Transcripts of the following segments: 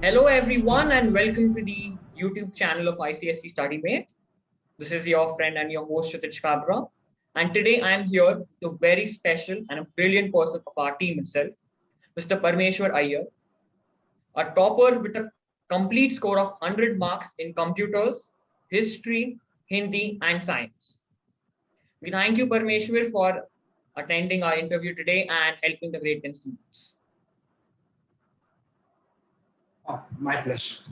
Hello everyone and welcome to the YouTube channel of ICSE StudyMate. This is your friend and your host Kshiteej Kabra. And today I am here with a very special and a brilliant person of our team itself, Mr. Iyer, a topper with a complete score of 100 marks in computers, history, Hindi and science. We thank you Parmeshwar for attending our interview today and helping the grade 10 students. Oh, my pleasure.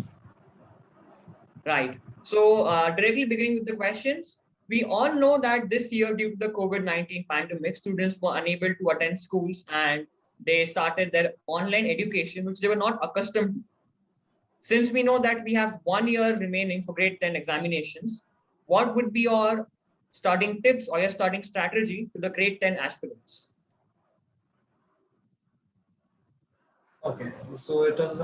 Right. So directly beginning with the questions, we all know that this year due to the COVID-19 pandemic, students were unable to attend schools and they started their online education, which they were not accustomed to. Since we know that we have 1 year remaining for grade 10 examinations, what would be your starting tips or your starting strategy to the grade 10 aspirants? Okay, so it is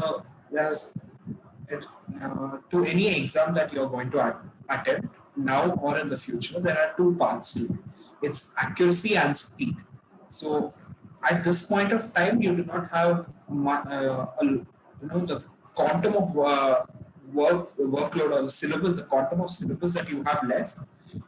to any exam that you're going to attempt now or in the future, there are two parts to it. It's accuracy and speed. So at this point of time, you do not have the quantum of workload or the syllabus, the quantum of syllabus that you have left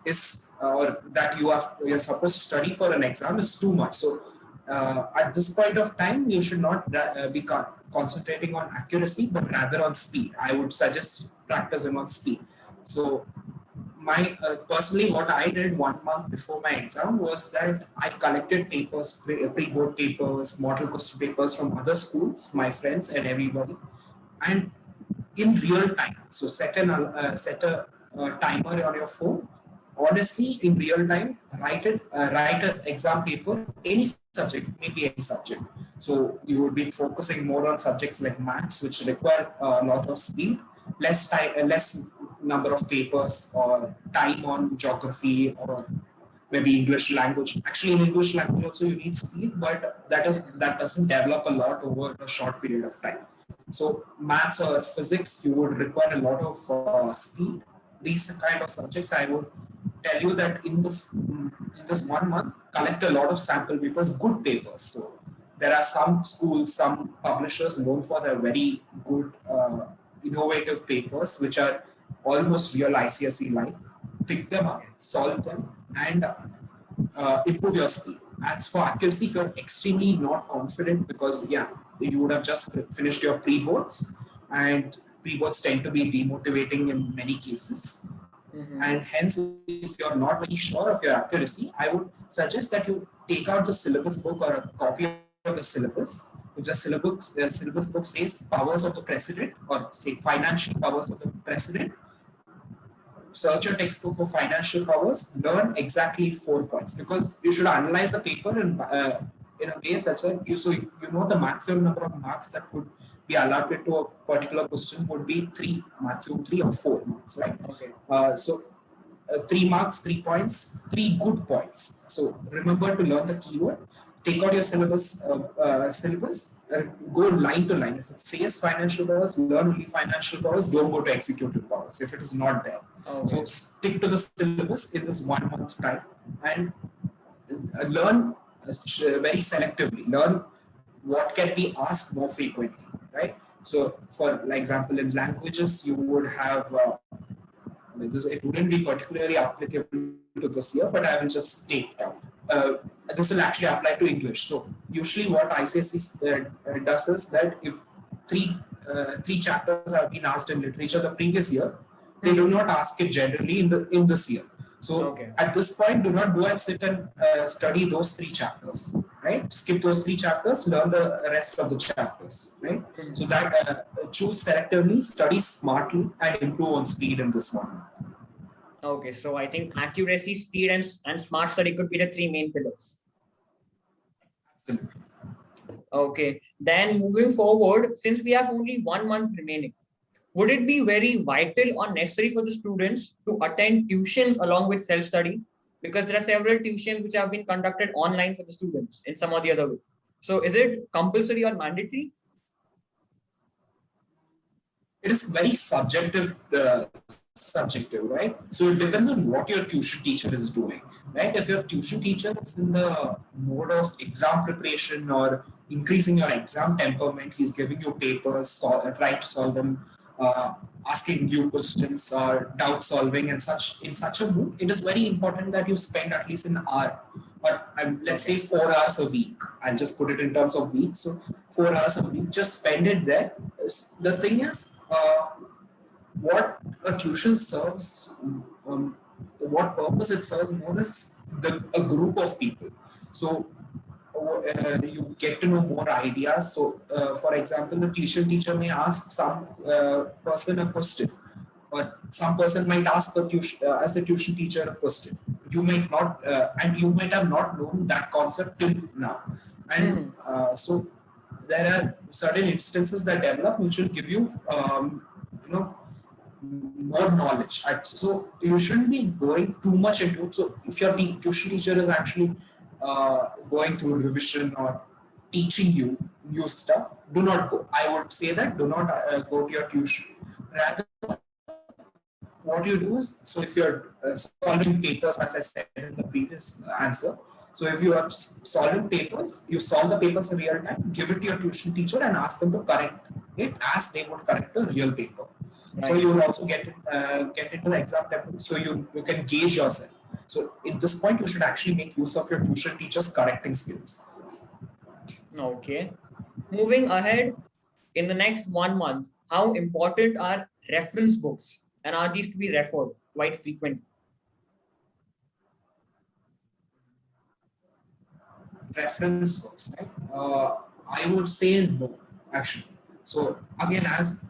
is or that you're supposed to study for an exam is too much. So at this point of time, you should not be concentrating on accuracy, but rather on speed. I would suggest practicing on speed. So, my personally, what I did 1 month before my exam was that I collected papers, pre-board papers, model question papers from other schools, my friends, and everybody, and in real time. So, set a timer on your phone. Honestly, in real time, write an exam paper, any subject, maybe any subject. So you would be focusing more on subjects like maths, which require a lot of speed, less time, less number of papers, or time on geography or maybe English language. Actually, in English language also you need speed, but that doesn't develop a lot over a short period of time. So maths or physics, you would require a lot of speed. These kind of subjects, I would tell you that in this 1 month, collect a lot of sample papers, good papers. So there are some schools, some publishers known for their very good, innovative papers, which are almost real ICSE like. Pick them up, solve them, and improve your speed. As for accuracy, if you're extremely not confident, because you would have just finished your pre-boards, and pre-boards tend to be demotivating in many cases. And hence, if you're not very sure of your accuracy, I would suggest that you take out the syllabus book or a copy of the syllabus. If the syllabus book says powers of the president or say financial powers of the president, search a textbook for financial powers, learn exactly 4 points, because you should analyze the paper in a way such that you know the maximum number of marks that could be allotted to a particular question would be maximum 3 or 4 marks, right? Okay. 3 marks, 3 points, 3 good points. So remember to learn the keyword. Take out your syllabus, go line to line. If it says financial powers, learn only financial powers. Don't go to executive powers if it is not there. Okay. So stick to the syllabus in this 1 month time and learn very selectively. Learn what can be asked more frequently, right? So, for example, in languages, you would have it wouldn't be particularly applicable to this year, but I will just take it out. This will actually apply to English. So usually what ICSE does is that if three chapters have been asked in literature the previous year, they do not ask it generally in this year. So at this point, do not go and sit and study those 3 chapters, right? Skip those 3 chapters, learn the rest of the chapters, right? So that choose selectively, study smartly, and improve on speed in this one. Okay, so I think accuracy, speed, and smart study could be the 3 main pillars. Okay, then moving forward, since we have only 1 month remaining, would it be very vital or necessary for the students to attend tuitions along with self-study? Because there are several tuitions which have been conducted online for the students in some or the other way. So is it compulsory or mandatory? It is very subjective subjective, right? So it depends on what your tuition teacher is doing, right? If your tuition teacher is in the mode of exam preparation or increasing your exam temperament, he's giving you papers, trying to solve them, asking you questions or doubt solving and such in such a mood, it is very important that you spend at least an hour or let's say 4 hours a week. I'll just put it in terms of weeks. So 4 hours a week, just spend it there. The thing is, what a tuition serves, what purpose it serves more is a group of people. So you get to know more ideas. So, for example, the tuition teacher may ask some person a question, or some person might ask as the tuition teacher a question. You might not, and you might have not known that concept till now. And so there are certain instances that develop which will give you, more knowledge. So you shouldn't be going too much into it. So if your tuition teacher is actually going through revision or teaching you new stuff, do not go. I would say that do not go to your tuition. Rather, what you do is, so if you're solving papers, as I said in the previous answer, so if you are solving papers, you solve the papers in real time, give it to your tuition teacher and ask them to correct it as they would correct a real paper. Right. So you will also get into the exam template, so you can gauge yourself. So at this point, you should actually make use of your tuition teacher's correcting skills. Okay. Moving ahead, in the next 1 month, how important are reference books, and are these to be referred quite frequently? Reference books, right? I would say no, actually. So again, as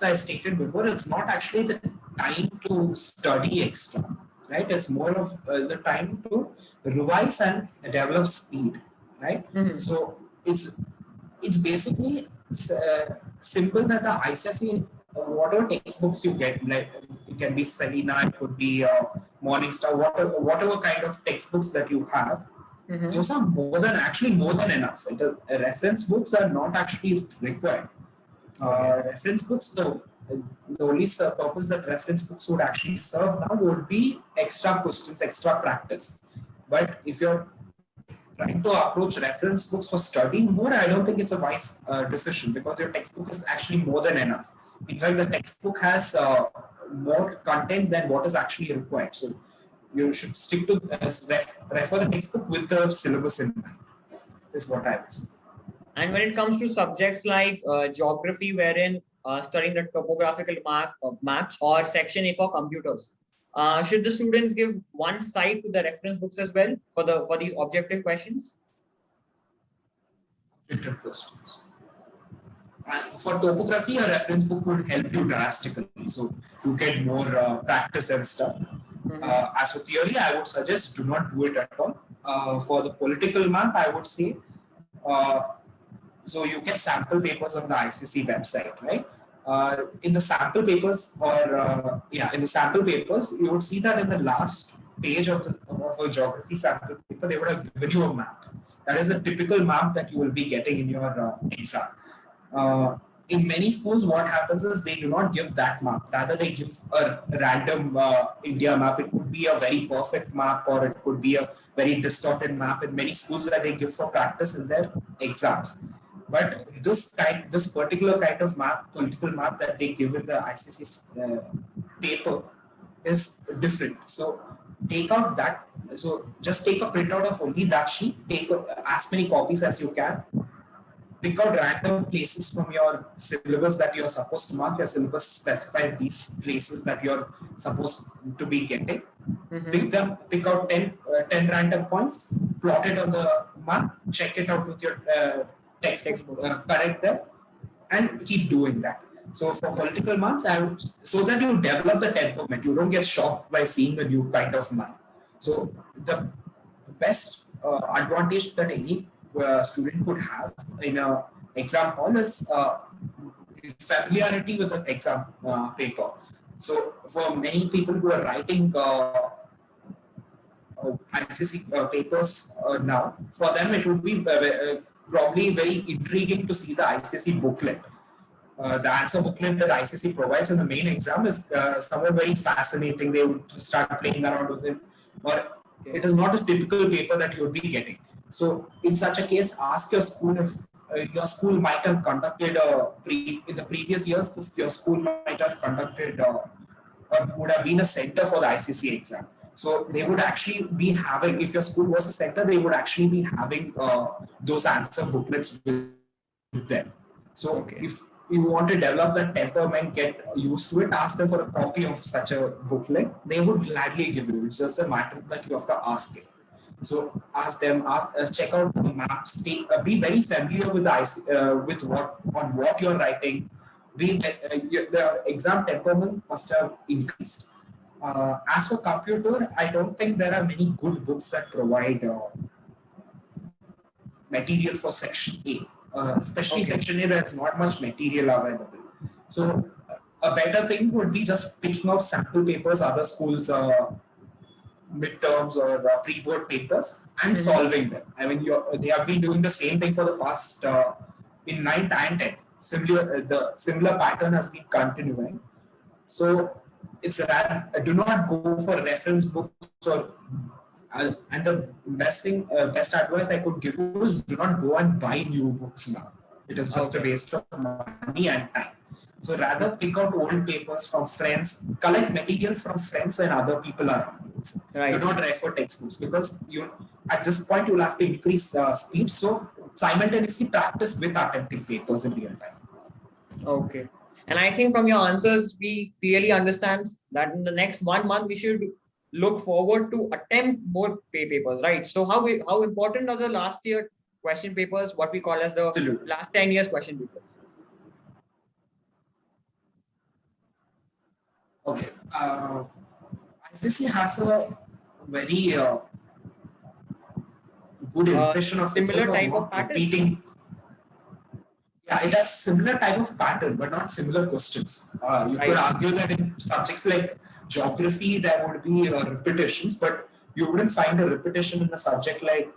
I stated before, it's not actually the time to study extra, right? It's more of the time to revise and develop speed, right? So it's basically simple that the ICSE, whatever textbooks you get, like it can be Selena, it could be Morningstar, whatever kind of textbooks that you have, those are more than enough. The reference books are not actually required. Reference books, the only purpose that reference books would actually serve now would be extra questions, extra practice. But if you're trying to approach reference books for studying more, I don't think it's a wise decision, because your textbook is actually more than enough. In fact, the textbook has more content than what is actually required. So you should stick to refer the textbook with the syllabus in mind, is what I would say. And when it comes to subjects like geography, wherein studying the topographical maps, or section A for computers, should the students give one side to the reference books as well for these objective questions? Objective questions. For topography, a reference book would help you drastically. So you get more practice and stuff. As for theory, I would suggest do not do it at all. For the political map, I would say, so you get sample papers on the ICSE website, right? In the sample papers, you would see that in the last page of a geography sample paper, they would have given you a map. That is the typical map that you will be getting in your exam. In many schools, what happens is they do not give that map. Rather, they give a random India map. It could be a very perfect map, or it could be a very distorted map. In many schools that they give for practice in their exams. But this particular kind of map, political map that they give in the ICSE paper is different. So take out that. So just take a printout of only that sheet. Take as many copies as you can. Pick out random places from your syllabus that you're supposed to mark. Your syllabus specifies these places that you're supposed to be getting. Pick out 10 random points, plot it on the map, check it out with your textbook, correct them, and keep doing that. So for political maps, so that you develop the temperament, you don't get shocked by seeing a new kind of map. So the best advantage that any student could have in an exam hall is familiarity with the exam paper. So for many people who are writing ICSE papers now, for them it would be probably very intriguing to see the ICSE booklet. the answer booklet that ICC provides in the main exam is somewhat very fascinating. They would start playing around with it, or it is not a typical paper that you would be getting. So, in such a case, ask your school if your school might have conducted in the previous years. Your school might have conducted or would have been a center for the ICC exam. So they would actually be having, if your school was a center, they would actually be having those answer booklets with them. So if you want to develop that temperament, get used to it, ask them for a copy of such a booklet, they would gladly give you. It's just a matter that you have to ask it. So ask them, check out the maps, be very familiar with with what you're writing. The exam temperament must have increased. As for computer, I don't think there are many good books that provide material for section A. Especially section A, there's not much material available. So a better thing would be just picking out sample papers, other schools' midterms or pre-board papers and solving them. I mean, they have been doing the same thing for the past in 9th and 10th. The similar pattern has been continuing. So it's rare. Do not go for reference books or and the best advice I could give you is do not go and buy new books now. It is just a waste of money and time. So rather pick out old papers from friends, collect material from friends and other people around you. Do not refer textbooks because at this point you'll have to increase speed. So simultaneously practice with attempting papers in real time. Okay. And I think from your answers, we clearly understand that in the next 1 month, we should look forward to attempt more papers, right? So how important are the last year question papers, what we call as the last 10 years question papers? Okay. ICSE has a very good impression of similar type of pattern. Yeah, it has similar type of pattern, but not similar questions. You could argue that in subjects like geography, there would be repetitions, but you wouldn't find a repetition in a subject like,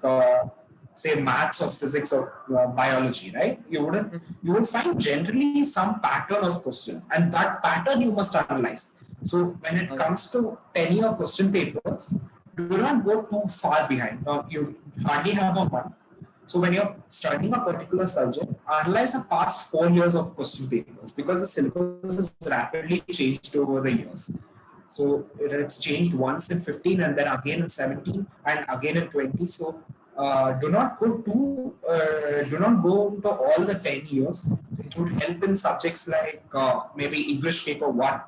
say, maths or physics or biology, right? You would find generally some pattern of question, and that pattern you must analyze. So when it comes to 10-year question papers, do not go too far behind. You hardly have a month. So when you're studying a particular subject, analyze the past 4 years of question papers because the syllabus has rapidly changed over the years. So it's changed once in 15 and then again in 17 and again in 20. So do not go into all the 10 years. It would help in subjects like maybe English paper 1,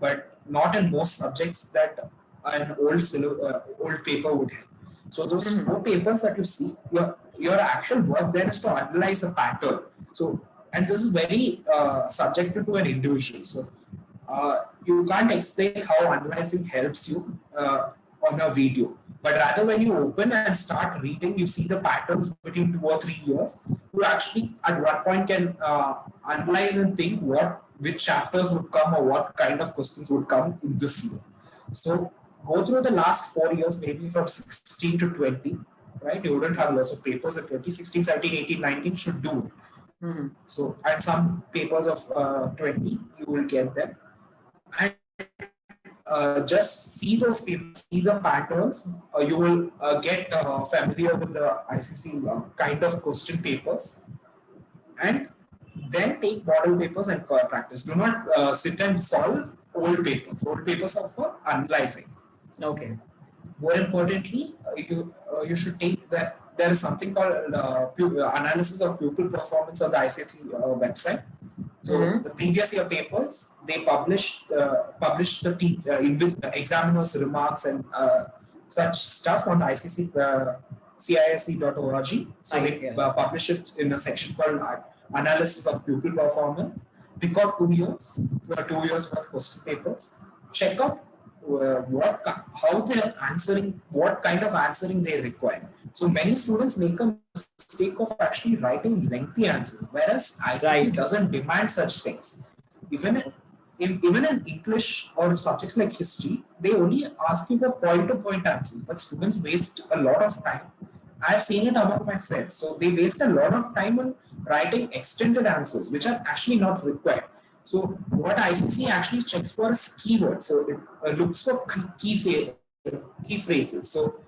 but not in most subjects that an old paper would help. So those 4 papers that you see, your actual work there is to analyze a pattern. So, and this is very subjective to an individual. So you can't explain how analyzing helps you on a video. But rather when you open and start reading, you see the patterns between 2 or 3 years. You actually at one point can analyze and think which chapters would come or what kind of questions would come in this year. So go through the last 4 years, maybe from 16 to 20, right? You wouldn't have lots of papers at 20, 16, 17, 18, 19 should do it. So, and some papers of 20, you will get them. And just see those papers, see the patterns. You will get familiar with the ICSE kind of question papers. And then take model papers and practice. Do not sit and solve old papers. Old papers are for analyzing. Okay. More importantly, you should take that. There is something called analysis of pupil performance on the ICSE website. So the previous year papers, they publish the examiner's remarks and such stuff on the ICSE CISE.org. So they publish it in a section called analysis of pupil performance. Pick out 2 years, 2 years worth question papers. Check out how they are answering, what kind of answering they require. So many students make a mistake of actually writing lengthy answers, whereas ICSE doesn't demand such things. Even in English or subjects like history, they only ask you for point-to-point answers, but students waste a lot of time. I've seen it among my friends. So they waste a lot of time on writing extended answers, which are actually not required. So what ICSE actually checks for is keywords. So it looks for key phrases. So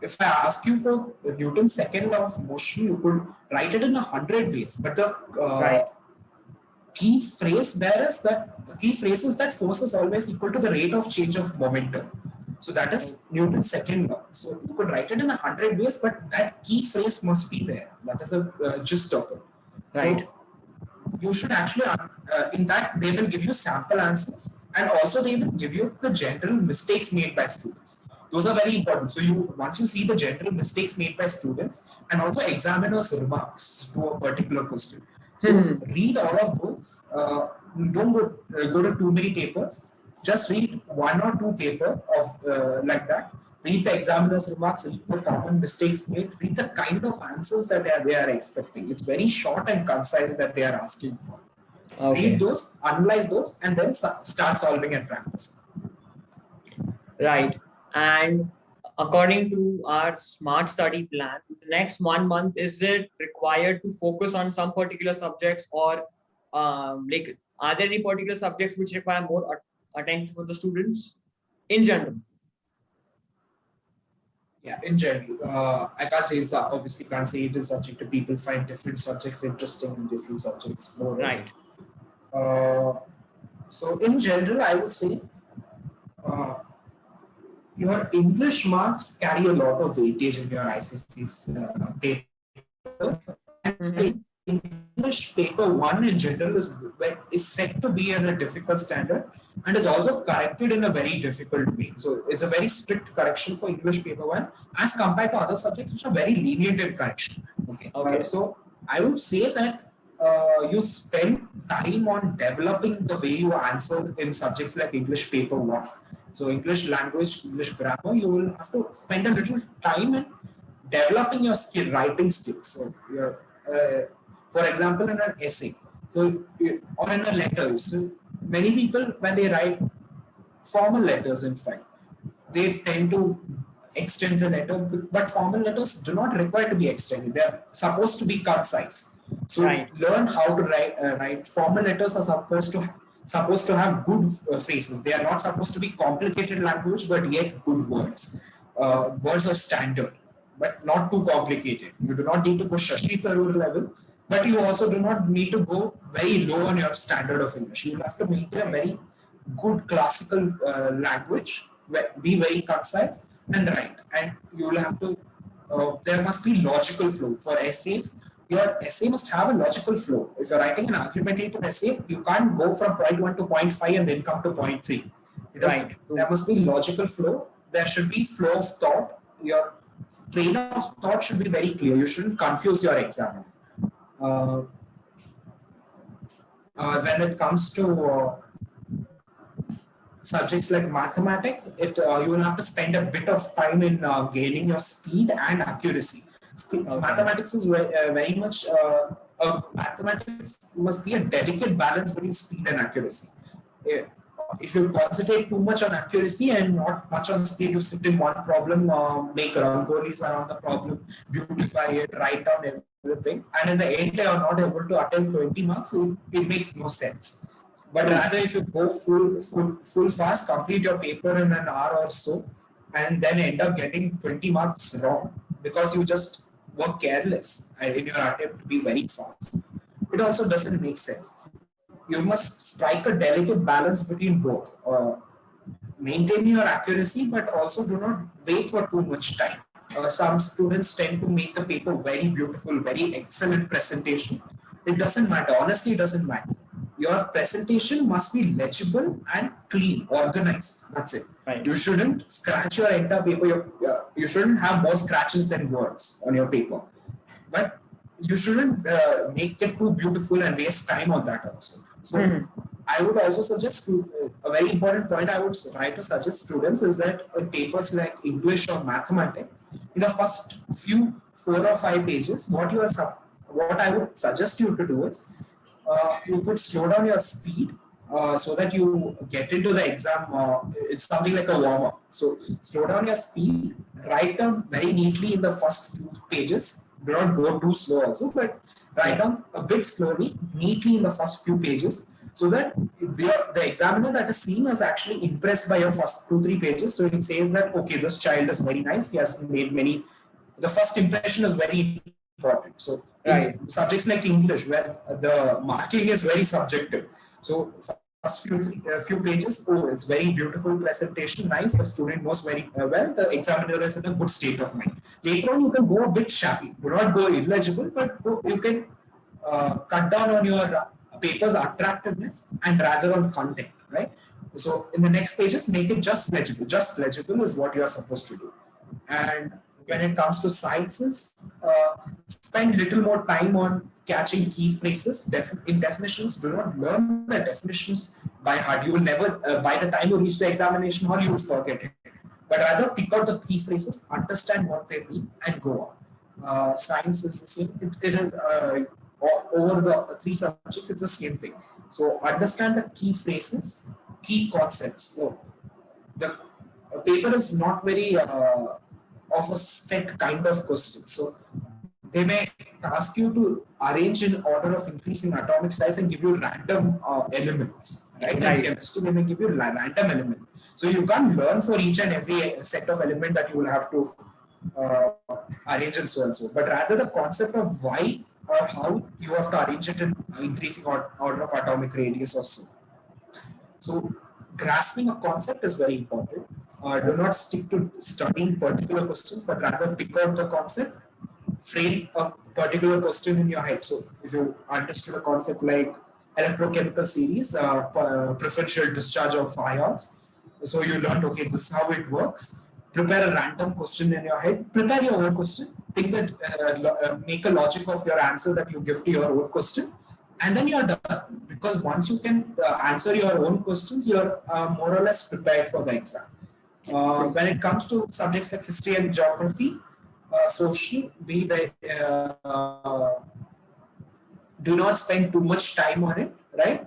if I ask you for Newton's second law of motion, you could write it in 100 ways. But the Right. key phrase there is that key phrase is that force is always equal to the rate of change of momentum. So that is Newton's second law. So you could write it in 100 ways, but that key phrase must be there. That is the gist of it. Right. So you should actually, in that, they will give you sample answers, and also they will give you the general mistakes made by students. Those are very important. So once you see the general mistakes made by students, and also examiners' remarks to a particular question. So read all of those. Don't go to too many papers. Just read one or two paper of like that. Read the examiner's remarks, read the common mistakes made, read the kind of answers that they are expecting. It's very short and concise that they are asking for. Okay. Read those, analyze those, and then start solving and practice. Right. And according to our smart study plan, the next 1 month, is it required to focus on some particular subjects, or like, are there any particular subjects which require more attention for the students in general? Yeah, in general, I can't say it's obviously can't say it is subject to people find different subjects interesting and different subjects more. Right. So in general, I would say your English marks carry a lot of weightage in your ICSE's paper. English paper 1 in general is set to be at a difficult standard and is also corrected in a very difficult way. So it's a very strict correction for English paper 1 as compared to other subjects which are very lenient in correction. Okay. So I would say that you spend time on developing the way you answer in subjects like English paper 1. So English language, English grammar, you will have to spend a little time in developing your writing skills. So for example, in an essay or in a letter, so many people, when they write formal letters, in fact, they tend to extend the letter, but formal letters do not require to be extended. They are supposed to be concise. So learn how to write. Formal letters are supposed to have good phrases. They are not supposed to be complicated language, but yet good words. Words of standard, but not too complicated. You do not need to go Shashi Tharoor level, but you also do not need to go very low on your standard of English. You have to maintain a very good classical language, be very concise and write. And you will have to, there must be logical flow. For essays, your essay must have a logical flow. If you're writing an argumentative essay, you can't go from point 1 to point 5 and then come to point 3. There must be logical flow. There should be flow of thought. Your train of thought should be very clear. You shouldn't confuse your examiner. When it comes to subjects like mathematics, you will have to spend a bit of time in gaining your speed and accuracy. Mathematics is very much mathematics must be a delicate balance between speed and accuracy. If you concentrate too much on accuracy and not much on speed, you sit in one problem, make rangolis around the problem, beautify it, write down everything, and in the end you are not able to attempt 20 marks, it makes no sense. But rather, if you go full fast, complete your paper in an hour or so, and then end up getting 20 marks wrong because you just were careless in your attempt to be very fast, it also doesn't make sense. You must strike a delicate balance between both. Maintain your accuracy, but also do not wait for too much time. Some students tend to make the paper very beautiful, very excellent presentation. It doesn't matter. Honestly, it doesn't matter. Your presentation must be legible and clean, organized. That's it. Right. You shouldn't scratch your entire paper. You shouldn't have more scratches than words on your paper. But you shouldn't make it too beautiful and waste time on that also. So I would also suggest a very important point I would try to suggest students is that in papers like English or mathematics, in the first few 4 or 5 pages, what I would suggest you to do is you could slow down your speed so that you get into the exam. It's something like a warm-up. So slow down your speed, write down very neatly in the first few pages do not go too slow also, but write down a bit slowly, neatly in the first few pages, so that the examiner that is seeing is actually impressed by your first 2-3 pages. So he says that, okay, this child is very nice. He has made many. The first impression is very important. So in subjects like English, where the marking is very subjective. So first few pages, oh, it's very beautiful presentation, nice. The student knows very well. The examiner is in a good state of mind. Later on, you can go a bit shabby. Do not go illegible, but you can cut down on your paper's attractiveness and rather on content, right? So in the next pages, make it just legible. Just legible is what you are supposed to do. And when it comes to sciences, spend little more time on catching key phrases. In definitions, do not learn the definitions by heart. You will never, by the time you reach the examination hall, you will forget it. But rather pick out the key phrases, understand what they mean, and go on. Science is the same. It is over the 3 subjects, it's the same thing. So understand the key phrases, key concepts. So the paper is not very of a set kind of question. So they may ask you to arrange in order of increasing atomic size and give you random elements, right? In chemistry, they may give you random element. So you can't learn for each and every set of element that you will have to arrange and so and so. But rather the concept of why or how you have to arrange it in increasing order of atomic radius or so. So grasping a concept is very important. Do not stick to studying particular questions, but rather pick out the concept, frame a particular question in your head. So if you understood a concept like electrochemical series, preferential discharge of ions, so you learned, okay, this is how it works. Prepare a random question in your head. Prepare your own question. Think that, make a logic of your answer that you give to your own question. And then you're done. Because once you can answer your own questions, you're more or less prepared for the exam. When it comes to subjects like history and geography, social, do not spend too much time on it, right?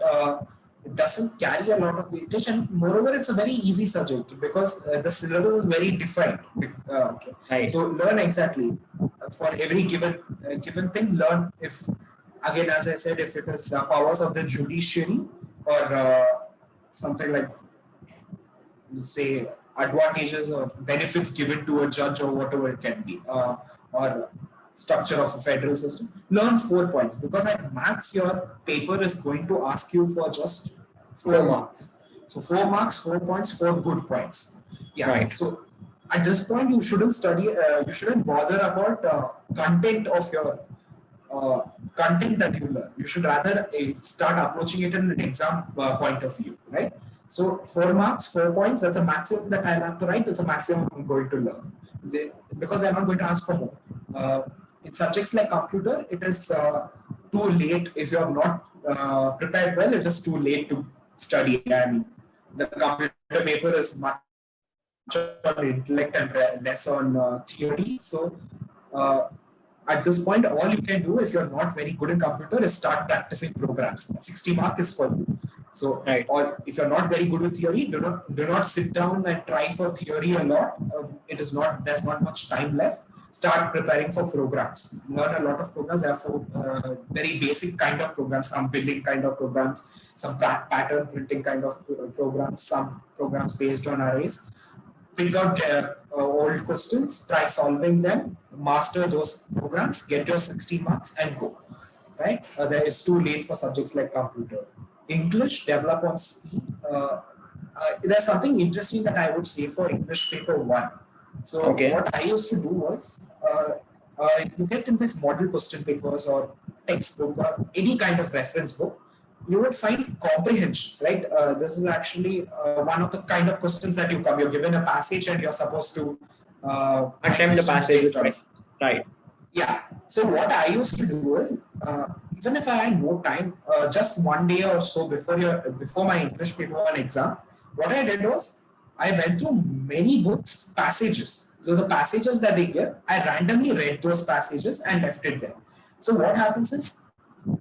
It doesn't carry a lot of weightage, and moreover, it's a very easy subject because the syllabus is very defined. Okay. Right. So learn exactly for every given thing. Learn if, again, as I said, if it is powers of the judiciary or something like, say, advantages or benefits given to a judge or whatever it can be, or structure of a federal system, learn 4 points, because at max your paper is going to ask you for just 4 marks. So 4 marks, 4 points, 4 good points. Yeah. Right. So at this point, you shouldn't study, you shouldn't bother about content of your content that you learn. You should rather start approaching it in an exam point of view, right? So 4 marks, 4 points, that's a maximum that I'll have to write, that's a maximum I'm going to learn. Because they're not going to ask for more. In subjects like computer, it is too late. If you have not prepared well, it is too late to study. And the computer paper is much on intellect and less on theory. So at this point, all you can do if you're not very good in computer is start practicing programs. 60 mark is for you. So, right. Or if you're not very good with theory, do not sit down and try for theory a lot. There's not much time left. Start preparing for programs. Learn a lot of programs. There are very basic kind of programs, some building kind of programs, some pattern printing kind of programs, some programs based on arrays. Pick out old questions, try solving them, master those programs, get your 60 marks and go. Right? It's too late for subjects like computer. English, develop on speed. There's something interesting that I would say for English paper 1. So what I used to do was, you get in this model question papers or textbook or any kind of reference book, you would find comprehensions, right? This is actually one of the kind of questions that you're given a passage and you're supposed to attempt the passage. Right. Yeah. So what I used to do is, even if I had no time, just one day or so before my English paper 1 exam, what I did was I went through many books, passages. So the passages that they give, I randomly read those passages and left it there. So what happens is,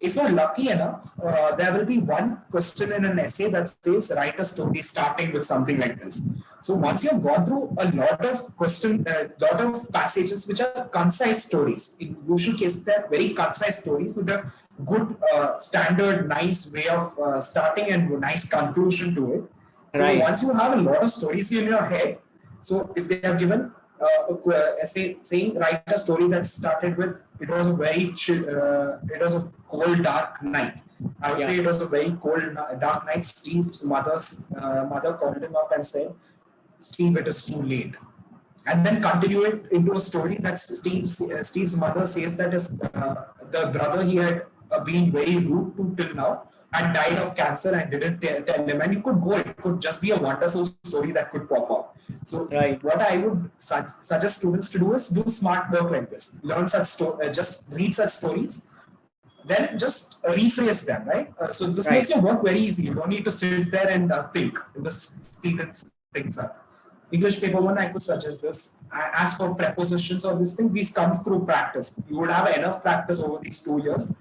if you're lucky enough, there will be one question in an essay that says, write a story starting with something like this. So once you've gone through a lot of lot of passages which are concise stories. In usual cases, they're very concise stories with a good standard, nice way of starting and nice conclusion to it. So once you have a lot of stories in your head, so if they have given saying write a story that started with it was a very it was a cold dark night. I would say it was a very cold dark night. Steve's mother called him up and said, Steve, it is too late. And then continue it into a story that Steve's mother says that the brother he had been very rude to till now had died of cancer and didn't tell him. And you could go, it could just be a wonderful story that could pop up. So what I would suggest students to do is do smart work like this. Learn such just read such stories, then just rephrase them, right? So this makes your work very easy. You don't need to sit there and think. This speeds things up. English paper 1, I could suggest this. As for prepositions or this thing, these come through practice. You would have enough practice over these 2 years.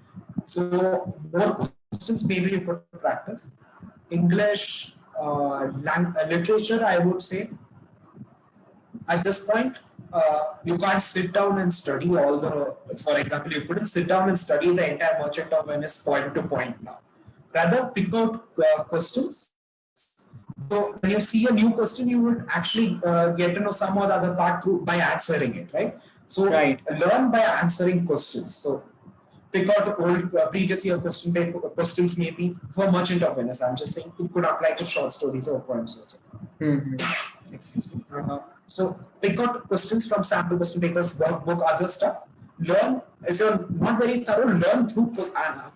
So more questions maybe you could practice. English literature, I would say, at this point, you can't sit down and study all the, for example, you couldn't sit down and study the entire Merchant of Venice point to point now. Rather, pick out questions. So when you see a new question, you would actually get to know some or the other part through by answering it, right? So learn by answering questions. So pick out old previous year questions maybe for Merchant of Venice. I'm just saying it could apply to short stories or poems also. Excuse me. So pick out questions from sample question papers, workbook, other stuff. Learn, if you're not very thorough, learn through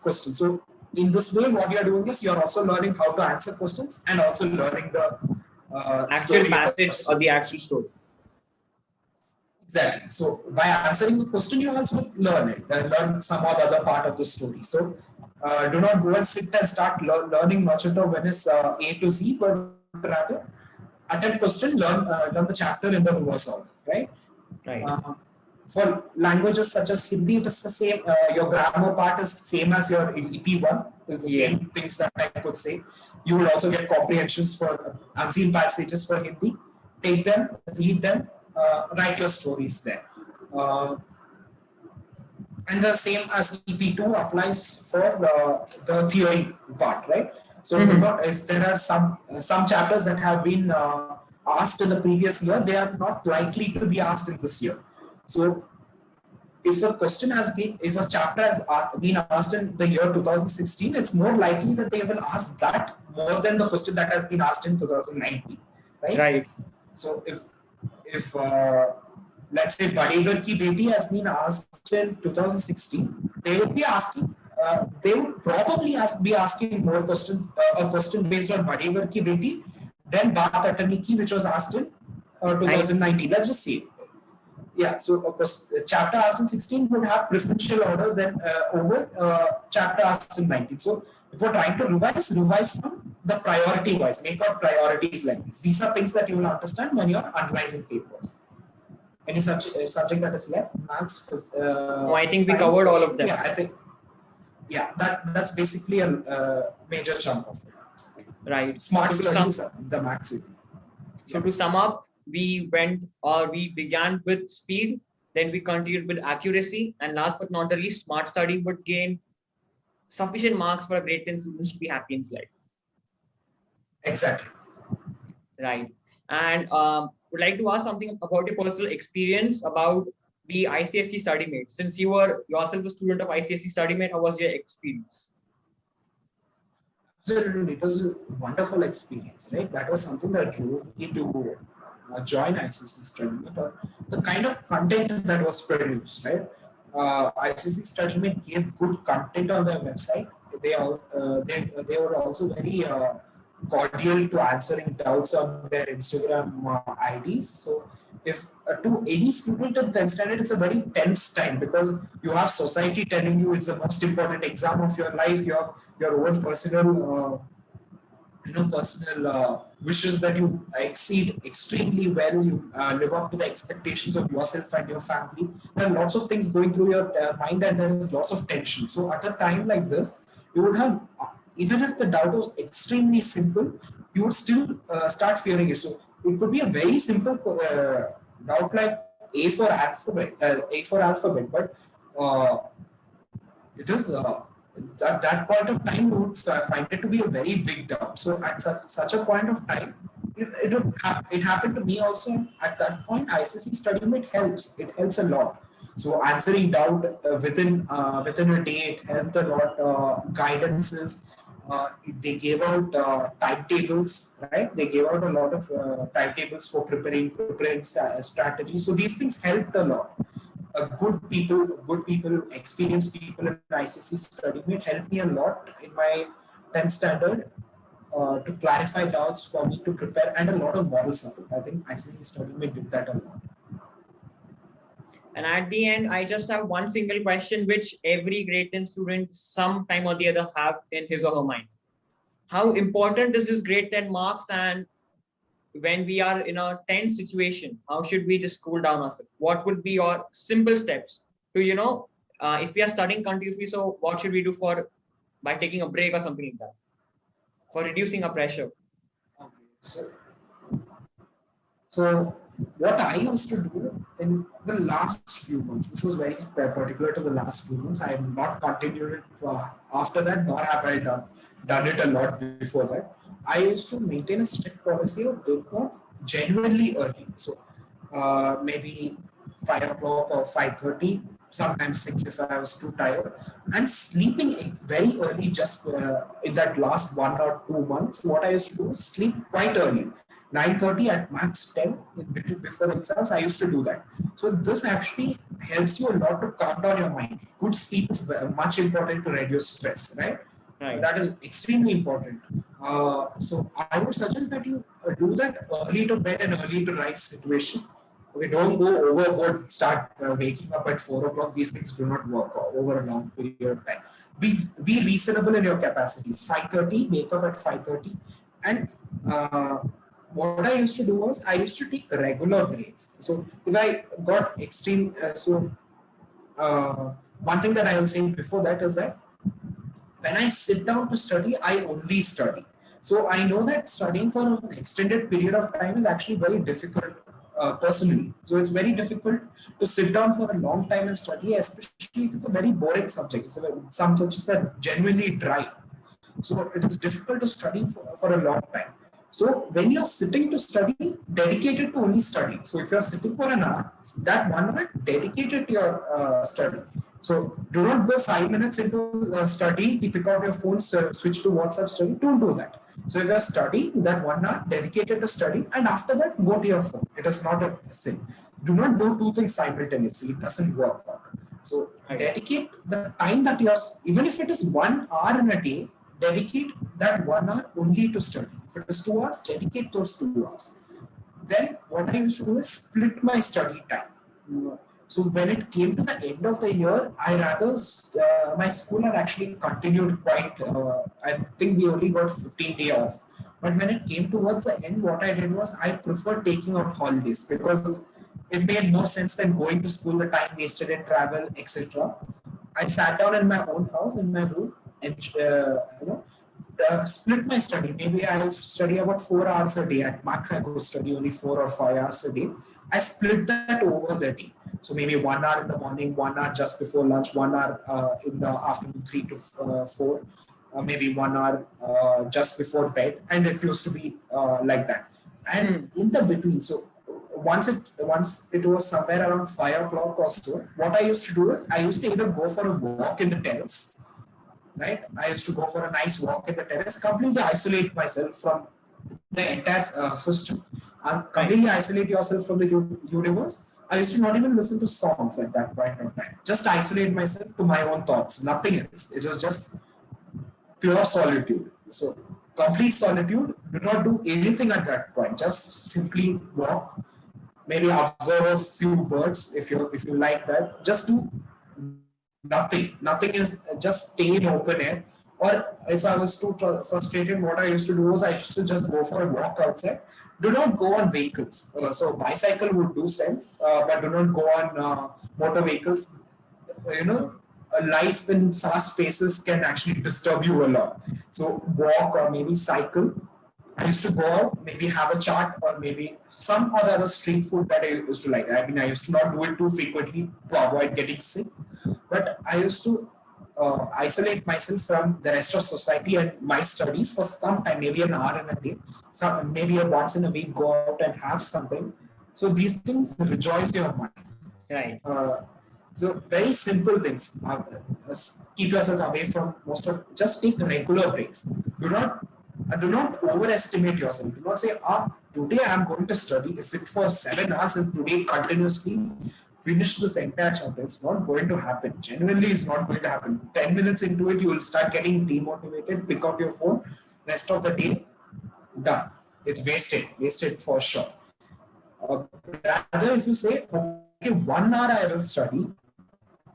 questions. So in this way, what you're doing is you're also learning how to answer questions and also learning the actual passage or the actual story. Exactly. So by answering the question, you also learn it, learn some or the other part of the story. So do not go and sit and start learning Merchant of Venice A to Z, but rather attempt question, learn the chapter in the reverse order, right? For languages such as Hindi, it is the same. Your grammar part is same as your EP1. It's the same things that I could say. You will also get comprehensions for unseen passages for Hindi. Take them, read them, write your stories there. And the same as EP2 applies for the theory part, right? So if there are some chapters that have been asked in the previous year, they are not likely to be asked in this year. So if a chapter has been asked in the year 2016, it's more likely that they will ask that more than the question that has been asked in 2019, right? So if let's say Badhegar Ki Beti has been asked in 2016, they would be asking. They would probably be asking more questions, a question based on Badhegar Ki Beti, than Baat Atani Ki, which was asked in 2019. Let's just see. Yeah, so of course, chapter asked in 16 would have preferential order than over chapter asked in 19. So if we're trying to revise from the priority wise, make out priorities like this. These are things that you will understand when you're analyzing papers. Any such subject that is left? Maths. I think we covered all of them. Yeah, I think. Yeah, that's basically a major chunk of it. Right. Smart studies, the maths. So to sum up, we began with speed, then we continued with accuracy, and last but not the least, smart study would gain sufficient marks for a grade 10 students to be happy in life. Exactly. Right. And would like to ask something about your personal experience about the ICSE StudyMate. Since you were yourself a student of ICSE StudyMate, how was your experience? It was a wonderful experience, right? That was something that drove me to join ICSE StudyMate, or the kind of content that was produced, right? ICSE StudyMate gave good content on their website. They were also very cordial to answering doubts on their Instagram IDs. So if to any student in 10th standard, it's a very tense time because you have society telling you it's the most important exam of your life, your own personal wishes that you exceed extremely well, you live up to the expectations of yourself and your family. There are lots of things going through your mind and there is lots of tension. So at a time like this, you would have, even if the doubt was extremely simple, you would still start fearing it. So it could be a very simple doubt like A for alphabet, but uh, it is at that point of time you would find it to be a very big doubt. So at such a point of time, it happened to me also. At that point, ICSE study mate helps. It helps a lot. So answering doubt within a day, it helped a lot. Guidances. They gave out timetables, right? They gave out a lot of timetables for preparing strategies. So these things helped a lot. Good people, experienced people in ICSE study mate helped me a lot in my 10th standard to clarify doubts for me to prepare and a lot of moral support. I think ICSE study mate did that a lot. And at the end, I just have one single question, which every grade 10 student sometime or the other have in his or her mind. How important is this grade 10 marks? And when we are in a tense situation, how should we just cool down ourselves? What would be your simple steps to, if we are studying continuously, so what should we do by taking a break or something like that for reducing our pressure? Okay, so what I used to do in the last few months, this was very particular to the last few months. I have not continued it after that, nor have I done it a lot before that. I used to maintain a strict policy of waking up genuinely early. So maybe 5 o'clock or 5:30, sometimes 6 if I was too tired, and sleeping very early just in that last 1 or 2 months. What I used to do was sleep quite early. 9:30 at max 10 before exams, I used to do that. So this actually helps you a lot to calm down your mind. Good sleep is much important to reduce stress, right? That is extremely important. So I would suggest that you do that early to bed and early to rise situation. We don't go overboard, start waking up at 4 o'clock. These things do not work over a long period of time. Be reasonable in your capacities. 5:30, wake up at 5:30. And what I used to do was I used to take regular breaks. So if I got extreme, one thing that I was saying before that is that when I sit down to study, I only study. So I know that studying for an extended period of time is actually very difficult personally. So it's very difficult to sit down for a long time and study, especially if it's a very boring subject. Some subjects are genuinely dry. So it is difficult to study for a long time. So when you're sitting to study, dedicate it to only studying. So if you're sitting for an hour, that 1 hour, dedicate it to your study. So do not go 5 minutes into study, pick out your phone, switch to WhatsApp study. Don't do that. So if you're studying, that 1 hour, dedicate it to study, and after that, go to your phone. It is not a sin. Do not do two things simultaneously. It doesn't work out. So dedicate the time that you're, even if it is 1 hour in a day, dedicate that 1 hour only to study. If it is 2 hours, dedicate those 2 hours. Then what I used to do is split my study time. So when it came to the end of the year, my school had actually continued quite, I think we only got 15 days off. But when it came towards the end, what I did was I preferred taking out holidays because it made more sense than going to school, the time wasted in travel, etc. I sat down in my own house, in my room, and split my study. Maybe I study about 4 hours a day. At max, I go study only 4 or 5 hours a day. I split that over the day. So maybe 1 hour in the morning, 1 hour just before lunch, 1 hour in the afternoon, 3 to 4, maybe 1 hour just before bed. And it used to be like that. And in the between, so once it was somewhere around 5 o'clock or so, what I used to do is I used to either go for a walk in the terrace, right? I used to go for a nice walk in the terrace, completely isolate myself from the entire system, and completely isolate yourself from the universe. I used to not even listen to songs at that point of time. Just isolate myself to my own thoughts, nothing else. It was just pure solitude. So complete solitude. Do not do anything at that point. Just simply walk. Maybe observe a few birds if you like that. Just do nothing. Nothing is just stay in open air. Or if I was too frustrated, what I used to do was I used to just go for a walk outside. Do not go on vehicles. So bicycle would do sense, but do not go on motor vehicles. Life in fast paces can actually disturb you a lot. So walk or maybe cycle I used to go out, maybe have a chaat or maybe some other street food that I used to like. I mean, I used to not do it too frequently to avoid getting sick, but I used to isolate myself from the rest of society and my studies for some time, maybe an hour in a day, maybe once in a week, go out and have something. So these things rejoice your mind. Right. So very simple things. Keep yourself away from most of. Just take regular breaks. Do not overestimate yourself. Do not say, today I am going to study. Sit for 7 hours and today continuously finish this entire chapter. It's not going to happen. Genuinely, it's not going to happen. 10 minutes into it, you will start getting demotivated. Pick up your phone. Rest of the day, done. It's wasted for sure. Rather, if you say, okay, 1 hour I will study,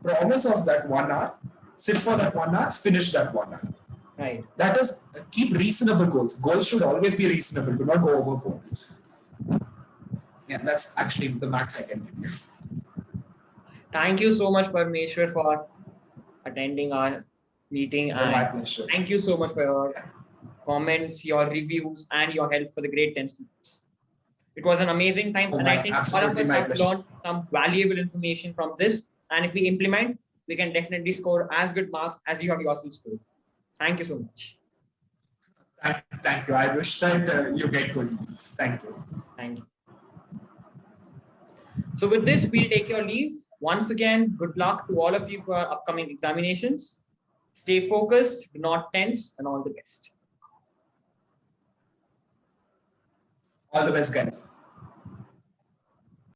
promise of that 1 hour, sit for that 1 hour, finish that 1 hour. Right. That is, keep reasonable goals. Goals should always be reasonable. Do not go overboard. Yeah, that's actually the max I can give you. Thank you so much, Parmeshwar, for attending our meeting. My pleasure. Thank you so much for your comments, your reviews, and your help for the grade 10 students. It was an amazing time, and I think all of us have learned some valuable information from this. And if we implement, we can definitely score as good marks as you have yourself scored. Thank you so much. Thank you. I wish that you get good marks. Thank you. Thank you. So with this, we'll take your leave. Once again, good luck to all of you for upcoming examinations. Stay focused, do not tense, and all the best. All the best, guys.